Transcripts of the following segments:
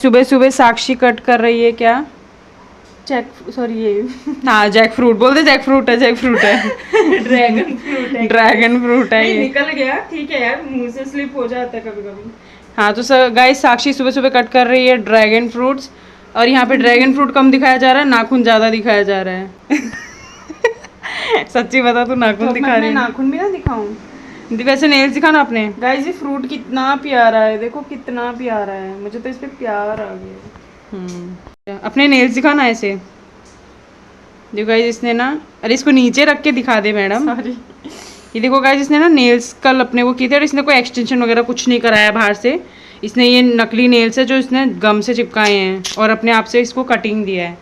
सुबह सुबह साक्षी कट कर रही है क्या? हाँ जैक फ्रूट बोलते, जैक फ्रूट है, जैक फ्रूट है। ड्रैगन फ्रूट है, ड्रैगन फ्रूट है ये। निकल गया, ठीक है यार, मुंह से स्लिप हो जाता है कभी कभी। हाँ तो सर गाइस साक्षी सुबह सुबह कट कर रही है ड्रैगन फ्रूट्स, और यहाँ पे ड्रैगन फ्रूट कम दिखाया जा रहा है, नाखून ज्यादा दिखाया जा रहा है। सच्ची बता, तू नाखून दिखा रही है? नाखून भी ना दिखाऊं? वैसे नेल्स दिखाना अपने। गाइस ये फ्रूट कितना प्यारा है, देखो कितना प्यारा है, मुझे तो इस पे प्यार आ गया। अपने नेल्स दिखाना ऐसे। देखो गाइस इसने ना, अरे इसको नीचे रख के दिखा दे मैडम। सॉरी। ये देखो गाइस इसने ना नेल्स कल अपने वो किए थे, और इसने कोई एक्सटेंशन वगैरह कुछ नहीं कराया बाहर से। इसने ये नकली नेल्स है जो इसने गम से चिपकाए हैं, और अपने आप से इसको कटिंग दिया है।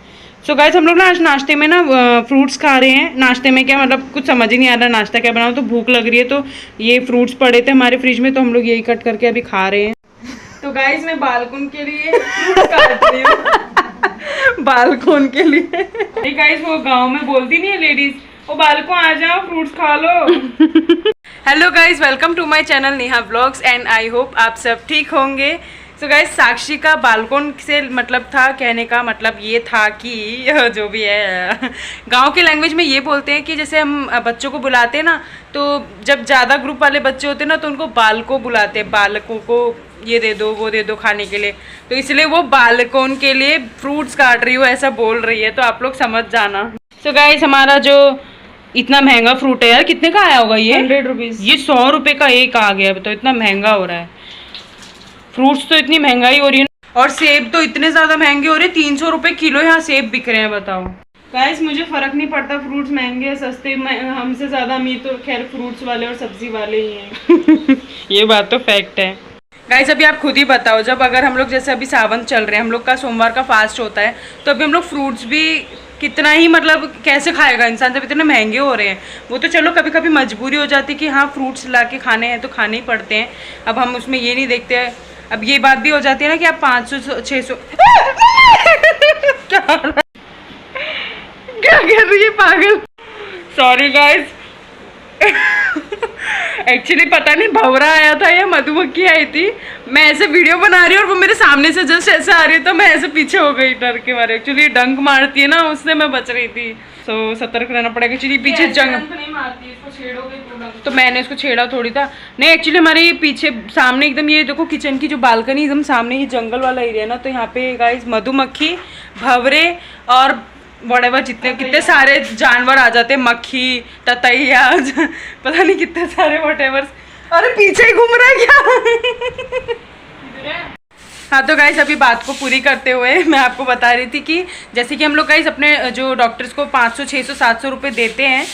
सो गाइस हम लोग ना आज नाश्ते में ना फ्रूट्स खा रहे हैं। नाश्ते में क्या मतलब कुछ समझ ही नहीं आ रहा नाश्ता क्या बनाओ, तो भूख लग रही है, तो ये फ्रूट्स पड़े थे हमारे फ्रिज में, तो हम लोग यही कट करके अभी खा रहे हैं। तो गाइस मैं बालकन के लिए फ्रूट काट रही हूँ। बालकोन के लिए। गाइस वो गांव में बोलती नहीं है लेडीज, वो बालकों आ जाओ फ्रूट्स खा लो। Hello guys, welcome to my channel Neha vlogs and I hope आप सब ठीक होंगे। सो गाइज साक्षी का बालकोन से मतलब था, कहने का मतलब ये था कि जो भी है गांव की लैंग्वेज में ये बोलते हैं कि जैसे हम बच्चों को बुलाते हैं ना, तो जब ज़्यादा ग्रुप वाले बच्चे होते हैं ना तो उनको बालको बुलाते हैं, बालकों को ये दे दो वो दे दो खाने के लिए, तो इसलिए वो बालकोन के लिए फ्रूट्स काट रही हो ऐसा बोल रही है, तो आप लोग समझ जाना। सो गाइज हमारा जो इतना महंगा फ्रूट है यार, कितने का आया होगा ये? 100 रुपीज़। ये 100 रुपये का एक आ गया, तो इतना महंगा हो रहा है। फ्रूट्स तो इतनी महंगाई हो रही है, और सेब तो इतने ज्यादा महंगे हो रहे हैं, 300 रुपये किलो यहाँ सेब बिक रहे हैं, बताओ। गाइस मुझे फर्क नहीं पड़ता फ्रूट्स महंगे सस्ते, हमसे ज्यादा अमीर तो खैर फ्रूट्स वाले और सब्जी वाले ही हैं। ये बात तो फैक्ट है। गाइस अभी आप खुद ही बताओ, जब अगर हम लोग जैसे अभी सावन चल रहे हैं, हम लोग का सोमवार का फास्ट होता है, तो अभी हम लोग फ्रूट्स भी कितना ही मतलब कैसे खाएगा इंसान जब इतने महंगे हो रहे हैं। वो तो चलो कभी कभी मजबूरी हो जाती है कि हाँ फ्रूट्स ला के खाने हैं तो खाने ही पड़ते हैं, अब हम उसमें ये नहीं देखते हैं। अब ये बात भी हो जाती है ना कि आप 500-600 क्या कर रही है पागल? सॉरी गाइस, एक्चुअली पता नहीं भंवरा आया था या मधुमक्खी आई थी, मैं ऐसे वीडियो बना रही हूँ और वो मेरे सामने से जस्ट ऐसे आ रही है, तो मैं ऐसे पीछे हो गई डर के मारे। एक्चुअली डंक मारती है ना, उससे मैं बच रही थी, तो सतर्क रहना पड़ेगा। एक्चुअली पीछे जंग नहीं मारती, इसको छेड़ोगे तो मैंने इसको छेड़ा थोड़ी था। नहीं एक्चुअली हमारे ये पीछे सामने एकदम ये देखो किचन की जो बालकनी एकदम सामने ही जंगल वाला एरिया है ना, तो यहाँ पे गाइस मधुमक्खी, भंवरे और बड़े जितने कितने सारे जानवर आ जाते हैं, मक्खी, ततैया, पता नहीं कितने सारे व्हाटएवर। अरे पीछे ही घूम रहा है क्या? हाँ तो गाइस अभी बात को पूरी करते हुए मैं आपको बता रही थी कि जैसे कि हम लोग गाइस अपने जो डॉक्टर्स को 500, 600, 700 रुपये देते हैं,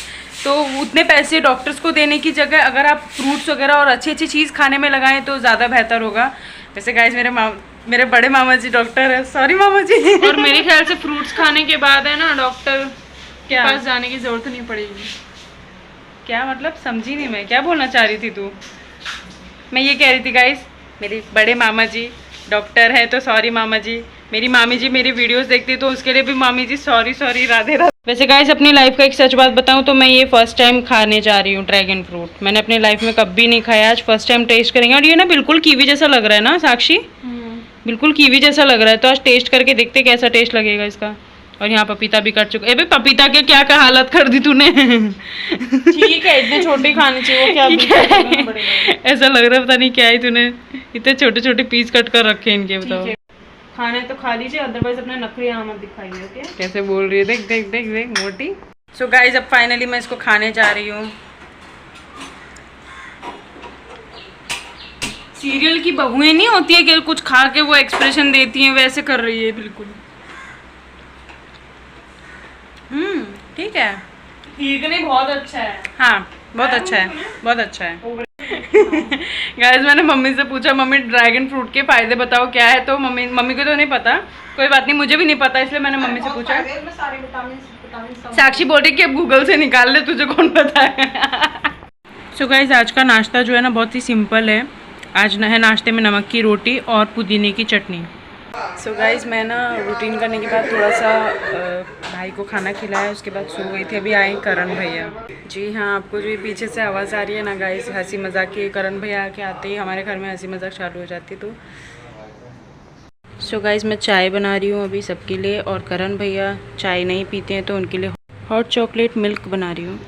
तो उतने पैसे डॉक्टर्स को देने की जगह अगर आप फ्रूट्स वगैरह और अच्छी अच्छी चीज़ खाने में लगाएं तो ज़्यादा बेहतर होगा। वैसे गाइस मेरे बड़े मामा जी डॉक्टर है, सॉरी मामा जी। और मेरे ख्याल से फ्रूट्स खाने के बाद है ना डॉक्टर के क्या? पास जाने की जरूरत नहीं पड़ेगी। क्या मतलब समझी नहीं मैं, क्या बोलना चाह रही थी तू? मैं ये कह रही थी गाइस मेरे बड़े मामा जी डॉक्टर है, तो सॉरी मामा जी। मेरी मामी जी मेरी वीडियोस देखती तो उसके लिए भी मामी जी सॉरी सॉरी, राधे राधे। वैसे गाइस अपनी लाइफ का एक सच बात बताऊं तो मैं ये फर्स्ट टाइम खाने जा रही हूँ ड्रैगन फ्रूट। मैंने अपनी लाइफ में कभी नहीं खाया, आज फर्स्ट टाइम टेस्ट करेंगे। और ये ना बिल्कुल कीवी जैसा लग रहा है ना साक्षी, बिल्कुल कीवी जैसा लग रहा है, तो आज टेस्ट करके देखते कैसा टेस्ट लगेगा इसका। और यहाँ पपीता भी कट चुका है। अबे पपीता के क्या का हालत कर दी तूने? ठीक है इतने छोटे खाने चाहिए, वो क्या ऐसा लग रहा है पता नहीं क्या है तूने, इतने छोटे छोटे पीस कट कर रखे हैं इनके, बताओ। खाने तो खा लीजिए, अदरवाइज अपने नखरे यहाँ मत दिखाइए, ओके? कैसे बोल रही है, देख देख देख देख मोटी। सो गाइज अब फाइनली मैं इसको खाने जा रही हूँ। सीरियल की बहुएं नहीं होती है कि कुछ खा के वो एक्सप्रेशन देती हैं, वैसे कर रही है बिल्कुल। ठीक है, ठीक नहीं, बहुत अच्छा है। हाँ बहुत अच्छा है, बहुत अच्छा है। गाइस मैंने मम्मी से पूछा मम्मी ड्रैगन फ्रूट के फायदे बताओ क्या है, तो मम्मी को तो नहीं पता, कोई बात नहीं, मुझे भी नहीं पता, इसलिए मैंने मम्मी से पूछा। साक्षी बोल रही कि अब गूगल से निकाल ले, तुझे कौन पता है। सो गाइस आज का नाश्ता जो है ना बहुत ही सिंपल है। आज है नाश्ते में नमक की रोटी और पुदीने की चटनी। सो गाइस मैं ना रूटीन करने के बाद थोड़ा सा भाई को खाना खिलाया, उसके बाद सो गई थी। अभी आए करण भैया। जी हाँ, आपको जो पीछे से आवाज़ आ रही है ना गाइस, हंसी मजाक की, करण भैया के आते ही हमारे घर में हंसी मजाक चालू हो जाती। तो सो गाइस मैं चाय बना रही हूँ अभी सबके लिए, और करण भैया चाय नहीं पीते हैं तो उनके लिए हॉट चॉकलेट मिल्क बना रही हूँ।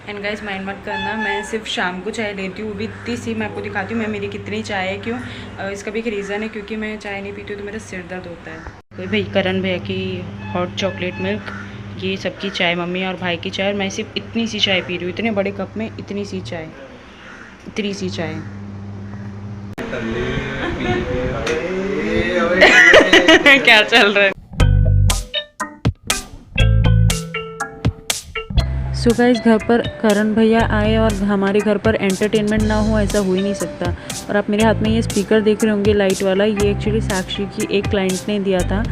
एंड गाइस माइंड मत करना, मैं सिर्फ शाम को चाय लेती हूँ, वो भी इतनी सी। मैं आपको दिखाती हूँ मैं मेरी कितनी चाय है। क्यों? इसका भी एक रीज़न है, क्योंकि मैं चाय नहीं पीती हूँ तो मेरा सिर दर्द होता है। कोई भाई करण भैया की हॉट चॉकलेट मिल्क, ये सबकी चाय, मम्मी और भाई की चाय, और मैं सिर्फ इतनी सी चाय पी रही हूँ, इतने बड़े कप में इतनी सी चाय, इतनी सी चाय। क्या चल रहा है? सो गाइस घर पर करण भैया आए और हमारे घर पर एंटरटेनमेंट ना हो ऐसा हो ही नहीं सकता। और आप मेरे हाथ में ये स्पीकर देख रहे होंगे लाइट वाला, ये एक्चुअली साक्षी की एक क्लाइंट ने दिया था।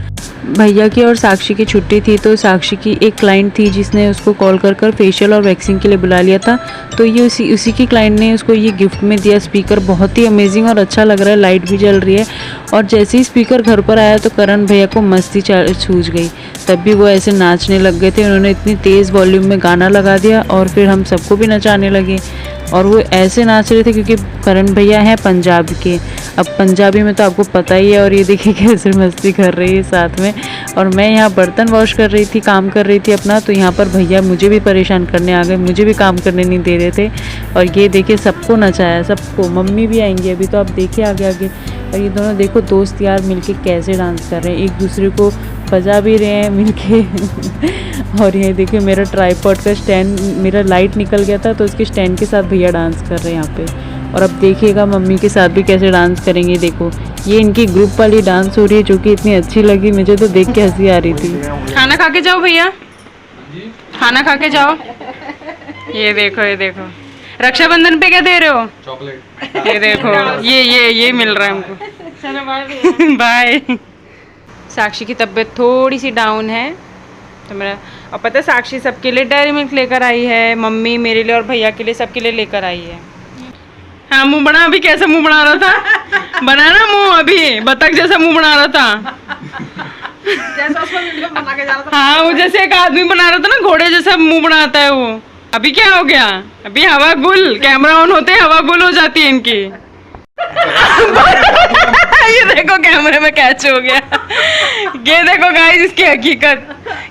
भैया की और साक्षी की छुट्टी थी तो साक्षी की एक क्लाइंट थी जिसने उसको कॉल कर फेशियल और वैक्सिंग के लिए बुला लिया था, तो ये उसी की क्लाइंट ने उसको ये गिफ्ट में दिया स्पीकर। बहुत ही अमेजिंग और अच्छा लग रहा है, लाइट भी जल रही है। और जैसे ही स्पीकर घर पर आया तो करण भैया को मस्ती सूझ गई, तब भी वो ऐसे नाचने लग गए थे। उन्होंने इतनी तेज़ वॉल्यूम में गाना लगा दिया और फिर हम सबको भी नचाने लगे। और वो ऐसे नाच रहे थे क्योंकि करण भैया हैं पंजाब के, अब पंजाबी में तो आपको पता ही है। और ये देखिए कैसे मस्ती कर रही है साथ में। और मैं यहाँ बर्तन वॉश कर रही थी, काम कर रही थी अपना, तो यहाँ पर भैया मुझे भी परेशान करने आ गए, मुझे भी काम करने नहीं दे रहे थे। और ये देखिए सबको नचाया, सबको। मम्मी भी आएंगी अभी, तो आप देखिए आगे आगे। और ये दोनों देखो दोस्त यार मिलके कैसे डांस कर रहे हैं, एक दूसरे को बजा भी रहे हैं मिलके। और ये देखिए मेरा ट्राइपॉड का स्टैंड, मेरा लाइट निकल गया था तो उसके स्टैंड के साथ भैया डांस कर रहे हैं यहाँ पे। और अब देखिएगा मम्मी के साथ भी कैसे डांस करेंगे। देखो ये इनकी ग्रुप वाली डांस हो रही है जो कि इतनी अच्छी लगी मुझे, तो देख के हंसी आ रही थी। खाना खा के जाओ भैया, खाना खा के जाओ। ये देखो ये देखो, रक्षाबंधन पे क्या दे रहे हो? चॉकलेट। ये देखो ये मिल रहा है हमको। चलो बाय। साक्षी की तबीयत थोड़ी सी डाउन है तो मेरा, और पता है साक्षी सबके लिए डेयरी मिल्क लेकर आई है, मम्मी मेरे लिए और भैया के लिए, सबके लिए लेकर आई है। हाँ मुंह बना, अभी कैसा मुंह बना रहा था? बना ना मुंह, अभी बतख जैसा मुंह बना रहा था। हाँ वो जैसे एक आदमी बना रहा था ना, घोड़े जैसा मुंह बनाता है वो। अभी क्या हो गया? अभी हवा गुल, कैमरा ऑन होते हवा गुल हो जाती है इनकी। ये देखो कैमरे में कैच हो गया। ये देखो गाइस इसकी हकीकत,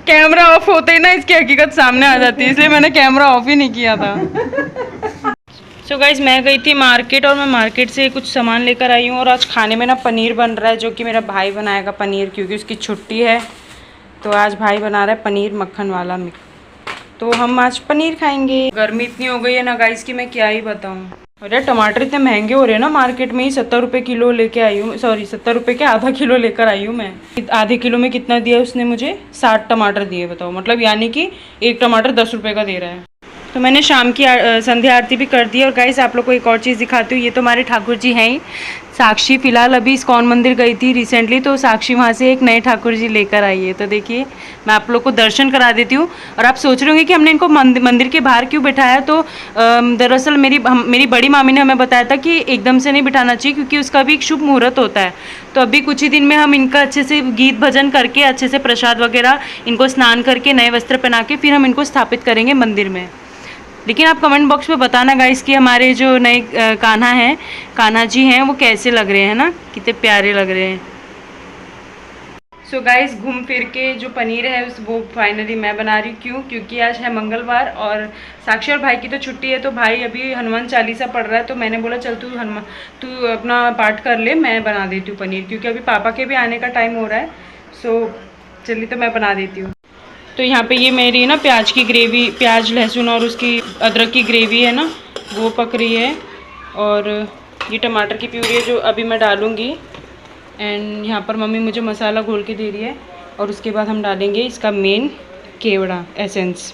कैमरा ऑफ होते ही ना इसकी हकीकत सामने आ जाती है, इसलिए मैंने कैमरा ऑफ ही नहीं किया था। सो गाइस मैं गई थी मार्केट, और मैं मार्केट से कुछ सामान लेकर आई हूँ। और आज खाने में ना पनीर बन रहा है, जो कि मेरा भाई बनाएगा पनीर, क्योंकि उसकी छुट्टी है। तो आज भाई बना रहा है पनीर मक्खन वाला मिक्स, तो हम आज पनीर खाएंगे। गर्मी इतनी हो गई है ना गाइस कि मैं क्या ही बताऊँ। अरे टमाटर इतने महंगे हो रहे हैं ना मार्केट में ही। 70 रुपये किलो लेके आई हूँ, सॉरी 70 रुपये के आधा किलो लेकर आई हूँ मैं। आधे किलो में कितना दिया उसने मुझे? 60 टमाटर दिए, बताओ। मतलब यानी कि एक टमाटर 10 रुपये का दे रहा है। तो मैंने शाम की संध्या आरती भी कर दी। और गाइस आप लोग को एक और चीज़ दिखाती हूँ, ये तो हमारे ठाकुर जी हैं ही। साक्षी फ़िलहाल अभी इस्कॉन मंदिर गई थी रिसेंटली, तो साक्षी वहाँ से एक नए ठाकुर जी लेकर आई है। तो देखिए मैं आप लोग को दर्शन करा देती हूँ। और आप सोच रहे होंगे कि हमने इनको मंदिर के बाहर क्यों बिठाया, तो दरअसल मेरी बड़ी मामी ने हमें बताया था कि एकदम से नहीं बिठाना चाहिए, क्योंकि उसका भी एक शुभ मुहूर्त होता है। तो अभी कुछ ही दिन में हम इनका अच्छे से गीत भजन करके, अच्छे से प्रसाद वगैरह, इनको स्नान करके, नए वस्त्र पहना के फिर हम इनको स्थापित करेंगे मंदिर में। लेकिन आप कमेंट बॉक्स में बताना गाइस कि हमारे जो नए कान्हा जी हैं वो कैसे लग रहे हैं ना, कितने प्यारे लग रहे हैं। सो गाइस घूम फिर के जो पनीर है वो फाइनली मैं बना रही हूँ। क्यों? क्योंकि आज है मंगलवार और साक्षी और भाई की तो छुट्टी है, तो भाई अभी हनुमान चालीसा पढ़ रहा है। तो मैंने बोला चल तू अपना पाठ कर ले, मैं बना देती हूँ पनीर, क्योंकि अभी पापा के भी आने का टाइम हो रहा है। सो चलिए तो मैं बना देती हूँ। तो यहाँ पे ये मेरी ना प्याज की ग्रेवी, प्याज लहसुन और उसकी अदरक की ग्रेवी है ना, वो पक रही है। और ये टमाटर की प्यूरी है जो अभी मैं डालूँगी। एंड यहाँ पर मम्मी मुझे मसाला घोल के दे रही है। और उसके बाद हम डालेंगे इसका मेन केवड़ा एसेंस।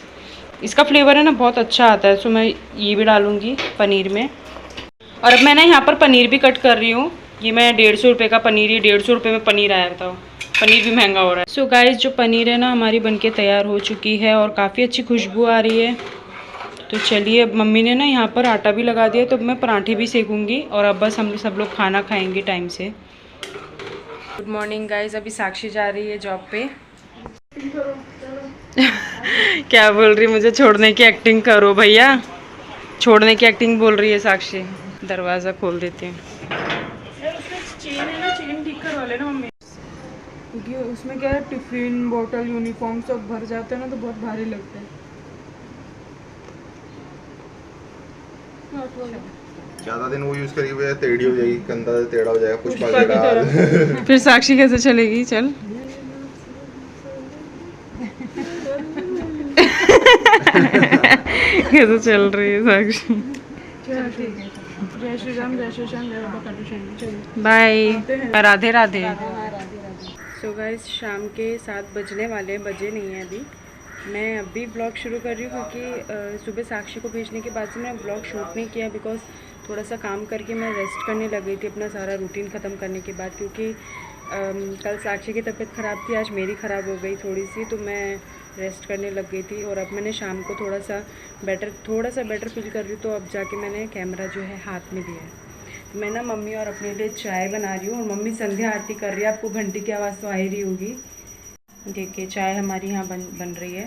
इसका फ्लेवर है ना बहुत अच्छा आता है, सो मैं ये भी डालूँगी पनीर में। और अब मैं ना यहाँ पर पनीर भी कट कर रही हूँ। ये मैं 150 रुपये का पनीर, ये 150 रुपये में पनीर आया, बताओ। पनीर भी महंगा हो रहा है। सो गाइस जो पनीर है ना हमारी बनके तैयार हो चुकी है और काफ़ी अच्छी खुशबू आ रही है। तो चलिए अब मम्मी ने ना यहाँ पर आटा भी लगा दिया, तो मैं पराठे भी सेकूँगी और अब बस हम सब लोग खाना खाएंगे टाइम से। गुड मॉर्निंग गाइस, अभी साक्षी जा रही है जॉब पे। क्या बोल रही? मुझे छोड़ने की एक्टिंग करो भैया, छोड़ने की एक्टिंग बोल रही है साक्षी। दरवाज़ा खोल देती हूँ। चेन है ना, चेन ठीक करवा लेना मम्मी। क्योंकि उसमें क्या है, टिफिन बोतल यूनिफॉर्म सब भर जाते हैं ना, तो बहुत भारी लगता है। ज्यादा दिन वो यूज करेगी भैया टेढ़ी हो जाएगी, कंधा टेढ़ा हो जाएगा, पुष्पा पुष्पा की टेढ़ा। तरह। फिर साक्षी कैसे चलेगी? चल कैसे चल रही है साक्षी? चल ठीक है, जय श्री राम, जय श्री श्याम, जय बाबा खाटू श्याम। चलिए bye, Radhe Radhe. Radhe. So guys, शाम के 7 बजने वाले, बजे नहीं है अभी। मैं अभी ब्लॉग शुरू कर रही हूँ क्योंकि सुबह साक्षी को भेजने के बाद से मैं ब्लॉग शूट नहीं किया, बिकॉज थोड़ा सा काम करके मैं रेस्ट करने लग गई थी अपना सारा रूटीन ख़त्म करने के बाद, क्योंकि कल साक्षी की तबीयत ख़राब थी, आज मेरी ख़राब हो गई थोड़ी सी, तो मैं रेस्ट करने लग गई थी। और अब मैंने शाम को थोड़ा सा बेटर फील कर रही हूँ, तो अब जाके मैंने कैमरा जो है हाथ में लिया है। मैं ना मम्मी और अपने लिए चाय बना रही हूँ, और मम्मी संध्या आरती कर रही है। आपको घंटी की आवाज़ तो आ ही रही होगी। देखिए चाय हमारी यहाँ बन रही है।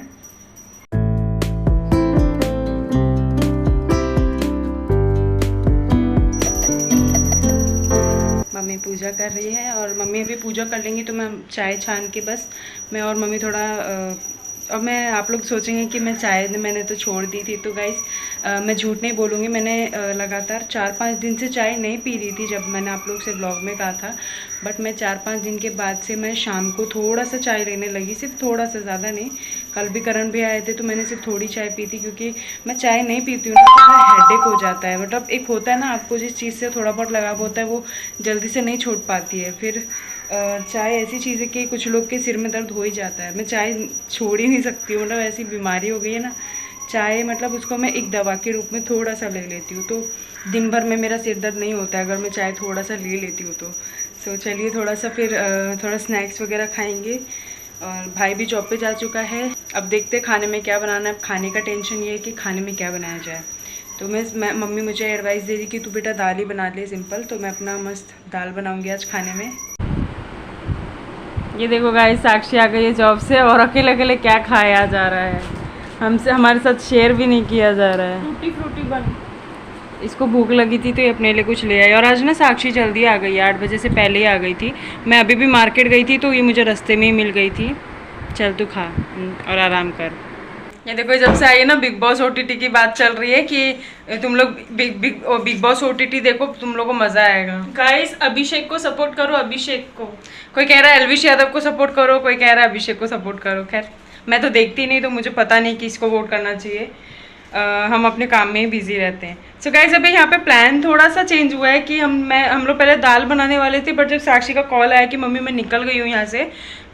मम्मी पूजा कर रही है, और मम्मी अभी पूजा कर लेंगी तो मैं चाय छान के बस मैं और मम्मी थोड़ा और मैं, आप लोग सोचेंगे कि मैं चाय मैंने तो छोड़ दी थी, तो गाइस मैं झूठ नहीं बोलूँगी। मैंने लगातार 4-5 दिन से चाय नहीं पी रही थी, जब मैंने आप लोग से ब्लॉग में कहा था। बट मैं 4-5 दिन के बाद से मैं शाम को थोड़ा सा चाय लेने लगी, सिर्फ थोड़ा सा, ज़्यादा नहीं। कल भी करण भी आए थे तो मैंने सिर्फ थोड़ी चाय पी थी, क्योंकि मैं चाय नहीं पीती हूँ ना तो मेरा हेडेक हो जाता है। मतलब एक होता है ना, आपको जिस चीज़ से थोड़ा बहुत लगाव होता है वो जल्दी से नहीं छूट पाती है। फिर चाय ऐसी चीज़ है कि कुछ लोग के सिर में दर्द हो ही जाता है। मैं चाय छोड़ ही नहीं सकती हूँ, मतलब ऐसी बीमारी हो गई है ना चाय, मतलब उसको मैं एक दवा के रूप में थोड़ा सा ले लेती हूँ, तो दिन भर में मेरा सिर दर्द नहीं होता है अगर मैं चाय थोड़ा सा ले लेती हूँ तो। सो चलिए थोड़ा सा फिर थोड़ा स्नैक्स वगैरह खाएंगे। और भाई भी जॉब पे जा चुका है। अब देखते हैं खाने में क्या बनाना है। अब खाने का टेंशन ये है कि खाने में क्या बनाया जाए। तो मैं मम्मी मुझे एडवाइस दे रही कि तू बेटा दाल ही बना ले सिंपल, तो मैं अपना मस्त दाल बनाऊँगी आज खाने में। ये देखो गाइस, साक्षी आ गई है जॉब से, और अकेले अकेले क्या खाया जा रहा है, हमसे हमारे साथ शेयर भी नहीं किया जा रहा है। टूटी फ्रूटी बन। इसको भूख लगी थी तो ये अपने लिए कुछ ले आई। और आज ना साक्षी जल्दी आ गई, 8 बजे से पहले ही आ गई थी। मैं अभी भी मार्केट गई थी तो ये मुझे रास्ते में ही मिल गई थी। चल तू खा और आराम कर। ये देखो, जब से आई है ना बिग बॉस OTT की बात चल रही है कि तुम लोग बिग बॉस OTT देखो, तुम लोग को मज़ा आएगा। गाइस अभिषेक को सपोर्ट करो, अभिषेक को। कोई कह रहा है एलविश यादव को सपोर्ट करो, कोई कह रहा है अभिषेक को सपोर्ट करो। खैर मैं तो देखती नहीं, तो मुझे पता नहीं किसको वोट करना चाहिए। हम अपने काम में ही बिजी रहते हैं। सो गाइस, अभी यहाँ पे प्लान थोड़ा सा चेंज हुआ है कि हम लोग पहले दाल बनाने वाले थे, बट जब साक्षी का कॉल आया कि मम्मी मैं निकल गई हूँ यहाँ से,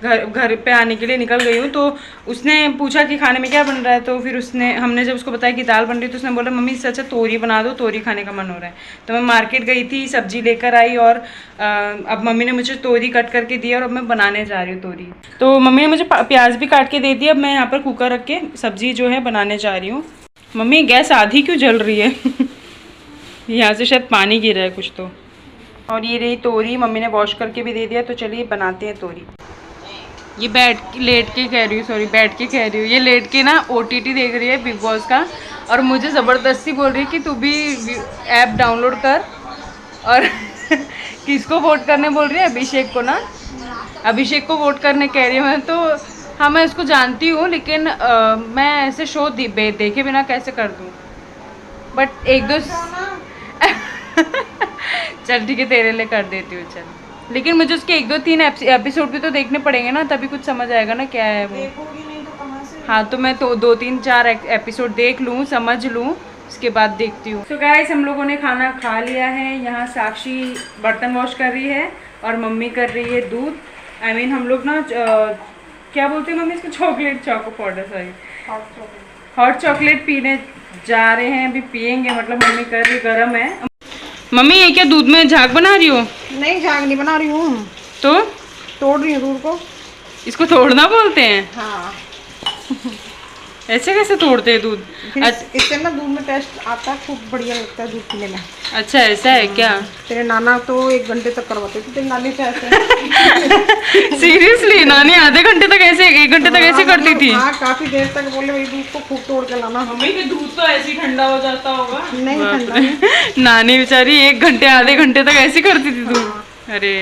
घर पे आने के लिए निकल गई हूँ, तो उसने पूछा कि खाने में क्या बन रहा है। तो फिर हमने जब उसको बताया कि दाल बन रही, तो उसने बोला मम्मी इससे अच्छा तोरी बना दो, तोरी खाने का मन हो रहा है। तो मैं मार्केट गई थी, सब्जी लेकर आई, और अब मम्मी ने मुझे तोरी कट करके दी और अब मैं बनाने जा रही हूँ तोरी। तो मम्मी ने मुझे प्याज भी काट के दे दिया। अब मैं यहाँ पर कुकर रख के सब्जी जो है बनाने जा रही हूँ। मम्मी गैस आधी क्यों जल रही है? यहाँ से शायद पानी गिरा है कुछ तो। और ये रही तोरी, मम्मी ने वॉश करके भी दे दिया। तो चलिए बनाते हैं तोरी। ये बैठ के कह रही हूँ, ये लेट के ना OTT देख रही है बिग बॉस का, और मुझे ज़बरदस्ती बोल रही है कि तू भी ऐप डाउनलोड कर। और किसको वोट करने बोल रही है? अभिषेक को ना, अभिषेक को वोट करने कह रही हूँ मैं। तो हाँ, मैं उसको जानती हूँ, लेकिन मैं ऐसे शो देखे बिना कैसे कर दूँ। बट एक दो चल ठीक है, तेरे लिए कर देती हूँ चल। लेकिन मुझे उसके 1-2-3 एपिसोड भी तो देखने पड़ेंगे ना, तभी कुछ समझ आएगा ना क्या है वो। देखोगी नहीं तो कहाँ से? हाँ, तो मैं तो 2-3-4 एपिसोड देख लूँ, समझ लूँ, उसके बाद देखती हूँ। तो गाइस, हम लोगों ने खाना खा लिया है। यहाँ साक्षी बर्तन वॉश कर रही है और मम्मी कर रही है दूध। हम लोग ना क्या बोलते हैं मम्मी इसको? Choco powder, sorry, hot chocolate पीने जा रहे हैं। अभी पियेंगे, मतलब मम्मी कर रही, गर्म है। मम्मी ये क्या दूध में झाग बना रही हो? नहीं, झाग नहीं बना रही हूँ, तो तोड़ रही हूँ दूध को। इसको तोड़ना बोलते हैं? हाँ। ऐसे कैसे तोड़ते हैं दूध? इससे ना दूध में टेस्ट आता है, खूब बढ़िया लगता है दूध पीने में। अच्छा, ऐसा है क्या? तेरे नाना तो 1 घंटे तक करवाते थे, तेरी नानी से ऐसे। सीरियसली? नानी आधे घंटे तक ऐसे, 1 घंटे तक ऐसे करती थी? हाँ, काफी देर तक बोले भाई दूध को खूब तोड़ के लाना। मम्मी के दूध तो ऐसे ही ठंडा हो जाता होगा। नहीं ठंडा। नानी बेचारी 1 घंटे आधे घंटे तक ऐसे करती थी दूध। अरे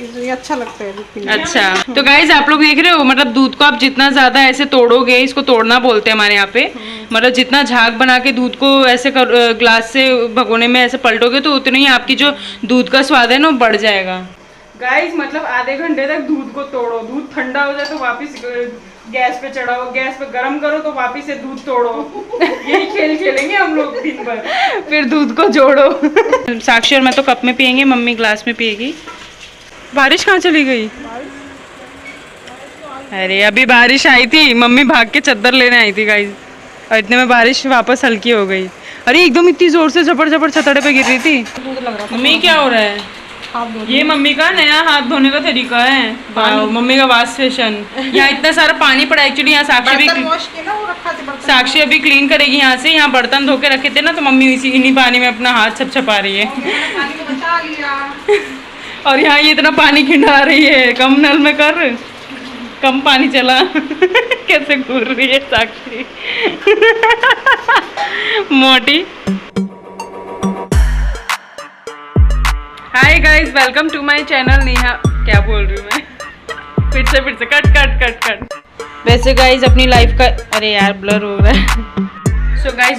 ये अच्छा लगता है दूध पीने। अच्छा तो गाइज आप लोग देख रहे हो, मतलब दूध को आप जितना ज्यादा ऐसे तोड़ोगे, इसको तोड़ना बोलते हैं हमारे यहाँ पे, मतलब जितना झाग बना के दूध को ऐसे ग्लास से भगोने में ऐसे पलटोगे तो उतनी ही आपकी जो दूध का स्वाद है ना वो बढ़ जाएगा। गाइस मतलब आधे घंटे तक दूध को तोड़ो, दूध ठंडा हो जाए तो वापस गैस पे चढ़ाओ, गैस पे गरम करो तो वापस से दूध तोड़ो। यही खेल खेलेंगे हम लोग दिन भर। फिर दूध को जोड़ो। साक्षी और मैं तो कप में पियेंगे, मम्मी ग्लास में पिएगी। बारिश कहाँ चली गई? अरे अभी बारिश आई थी, मम्मी भाग के चद्दर लेने आई थी गाइस, और इतने में बारिश वापस हल्की हो गई। अरे एकदम इतनी जोर से झपड़ झपड़ छतड़े पे गिर रही थी। मम्मी क्या हो रहा है? ये मम्मी का नया हाथ धोने का तरीका है। वाओ, मम्मी का वॉश फैशन। यहाँ इतना सारा पानी पड़ा एक्चुअली, यहाँ साक्षी अभी क्लीन करेगी यहाँ से। यहाँ बर्तन धो के रखे थे ना, तो मम्मी इन्हीं पानी में अपना हाथ छपछपा रही है। और यहाँ ये इतना पानी खिंडा रही है, कम नल में कर, कम पानी चला। कैसे घूर रही है साक्षी। मोटी। Hi guys, welcome to my channel Neha. क्या बोल रही हूँ मैं? फिर से कट कट कट कट। वैसे गाइस अपनी लाइफ का, अरे यार ब्लर हो रहा है। So guys